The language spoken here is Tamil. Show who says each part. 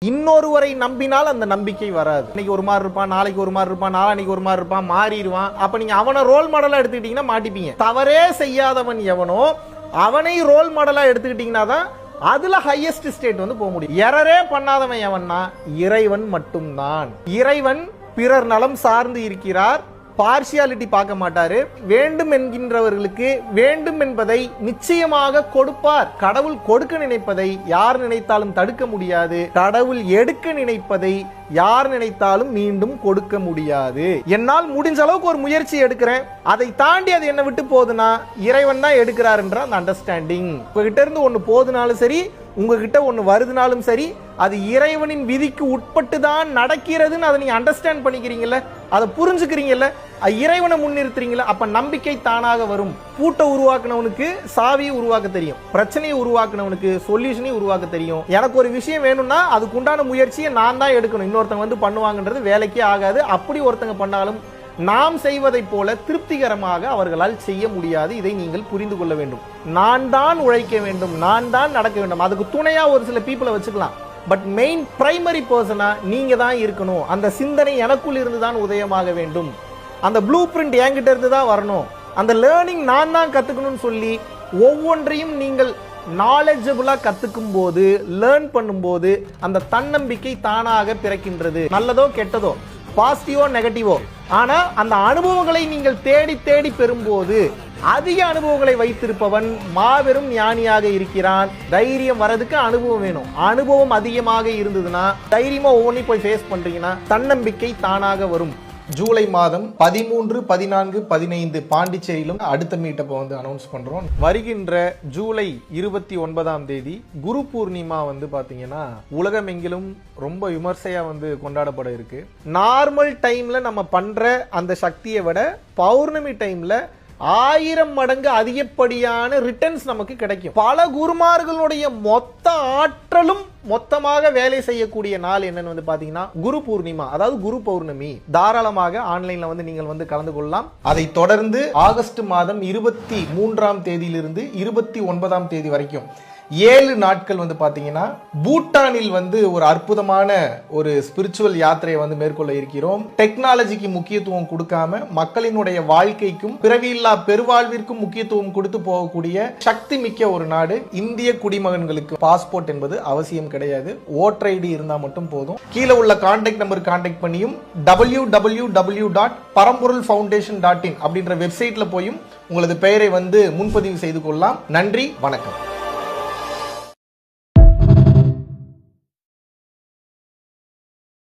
Speaker 1: இன்னொருவரை நம்பினால் அந்த நம்பிக்கை வராது. இன்னைக்கு ஒரு மாதிரி இருப்பான், நாளைக்கு ஒரு மாதிரி இருப்பான், நாளைக்கு ஒரு மாதிரி இருப்பான், மாறிடுவான். அப்ப நீங்க அவனை ரோல் மாடலா எடுத்துக்கிட்டீங்கன்னா மாட்டிப்பீங்க. தவறே செய்யாதவன் எவனோ அவனை ரோல் மாடலா எடுத்துக்கிட்டீங்கன்னா தான் அதுல ஹையஸ்ட் ஸ்டேட் வந்து போக முடியும். எரரே பண்ணாதவன் எவன்னா இறைவன் மட்டும்தான். இறைவன் பிறர் நலம் சார்ந்து இருக்கிறார், பார்சியாலிட்டி பார்க்க மாட்டாரு. வேண்டும் என்கின்றவர்களுக்கு வேண்டும் என்பதை நிச்சயமாக கொடுப்பார். கடவுள் கொடுக்க நினைப்பதை யார் நினைத்தாலும் தடுக்க முடியாது. கடவுள் எடுக்க நினைப்பதை யார் நினைத்தாலும் மீண்டும் கொடுக்க முடியாது. என்னால் முடிஞ்ச அளவுக்கு ஒரு முயற்சி எடுக்கிறேன், அதை தாண்டி அது என்ன விட்டு போகுதுன்னா இறைவன் தான் எடுக்கிறார் என்ற அந்த அண்டர்ஸ்டாண்டிங். உங்ககிட்ட இருந்து ஒண்ணு போதுனாலும் சரி, உங்ககிட்ட ஒண்ணு வருதுனாலும் சரி, அது இறைவனின் விதிக்கு உட்பட்டு தான் நடக்கிறதுன்னு அதை நீங்க அண்டர்ஸ்டாண்ட் பண்ணிக்கிறீங்கல்ல, அதை புரிஞ்சுக்கிறீங்கல்ல, இறைவனை முன்னிறுத்துறீங்களா, அப்ப நம்பிக்கை தானாக வரும். பூட்டை உருவாக்குனவனுக்கு சாவியை உருவாக்க தெரியும், பிரச்சனையை உருவாக்குனவனுக்கு சொல்யூஷனையும் உருவாக்க தெரியும். எனக்கு ஒரு விஷயம் வேணும்னா அதுக்கு உண்டான முயற்சியை நான் தான் எடுக்கணும், இன்னொருத்தங்க வந்து பண்ணுவாங்கன்றது வேலைக்கே ஆகாது. அப்படி ஒருத்தங்க பண்ணாலும் நாம் செய்வதை போல திருப்திகரமாக அவர்களால் செய்ய முடியாது. இதை நீங்கள் புரிந்து கொள்ள வேண்டும். நான் தான் உழைக்க வேண்டும், நான் தான் நடக்க வேண்டும். அதுக்கு துணையா ஒரு சில பீப்புளை வச்சுக்கலாம், பட் மெயின் பிரைமரி பர்சனா நீங்க தான் இருக்கணும். அந்த சிந்தனை எனக்குள் இருந்து தான் உதயமாக வேண்டும். அந்த ப்ளூ பிரிண்ட் என்கிட்ட இருந்து தான் வரணும். அந்த லேர்னிங் நான் தான் கத்துக்கணும்னு சொல்லி ஒவ்வொன்றையும் நீங்கள் நாலேஜபிளா கத்துக்கும் போது, லேர்ன் பண்ணும்போது அந்த தன்னம்பிக்கை தானாக பிறக்கின்றது. நல்லதோ கெட்டதோ, பாசிட்டிவோ நெகட்டிவோ, ஆனா அந்த அனுபவங்களை நீங்கள் தேடி தேடி பெறும்போது அதிக அனுபவங்களை வைத்திருப்பவன் மாபெரும் ஞானியாக இருக்கிறான். தைரியம் வரதுக்கு அனுபவம் வேணும். அனுபவம் அதிகமாக இருந்ததுன்னா, தைரியமா ஒவ்வொன்றையும் போய் ஃபேஸ் பண்றீங்கன்னா தன்னம்பிக்கை தானாக வரும். ஜூலை மாதம் 13, 14, 15 பாண்டிச்சேரியிலும் அடுத்த மீட்டப்ப வந்து அனௌன்ஸ் பண்றோம். வருகின்ற ஜூலை 29ஆம் தேதி குரு பூர்ணிமா வந்து பாத்தீங்கன்னா உலகமெங்கிலும் ரொம்ப விமர்சையா வந்து கொண்டாடப்பட இருக்கு. நார்மல் டைம்ல நம்ம பண்ற அந்த சக்தியை விட பௌர்ணமி டைம்ல 1000 மடங்கு அதிகப்படியான ரிட்டர்ன்ஸ் நமக்கு கிடைக்கும். பல குருமார்களுடைய மொத்த ஆற்றலும் மொத்தமாக வேலை செய்யக்கூடிய நாள் என்னன்னு வந்து பாத்தீங்கன்னா குரு பூர்ணிமா, அதாவது குரு பௌர்ணமி. தாராளமாக ஆன்லைன்ல வந்து நீங்கள் வந்து கலந்து கொள்ளலாம். அதை தொடர்ந்து ஆகஸ்ட் மாதம் 23ஆம் தேதியிலிருந்து 29ஆம் தேதி வரைக்கும் 7 நாட்கள் வந்து பாத்தீங்கன்னா பூட்டானில் வந்து ஒரு அற்புதமான ஒரு ஸ்பிரிச்சுவல் யாத்திரையை வந்து மேற்கொள்ள இருக்கிறோம். டெக்னாலஜிக்கு முக்கியத்துவம் கொடுக்காம மக்களினுடைய வாழ்க்கைக்கும் பிறவியில்லா பெருவாழ்விற்கும் முக்கியத்துவம் கொடுத்து போகக்கூடிய சக்தி மிக்க ஒரு நாடு. இந்திய குடிமகன்களுக்கு பாஸ்போர்ட் என்பது அவசியம் கிடையாது, ஓட்டர் ஐடி இருந்தா மட்டும் போதும். கீழே உள்ள கான்டாக்ட் நம்பர் கான்டாக்ட் பண்ணியும் www.paramporulfoundation.in அப்படின்ற வெப்சைட்ல போயும் உங்களது பெயரை வந்து முன்பதிவு செய்து கொள்ளலாம். நன்றி, வணக்கம்.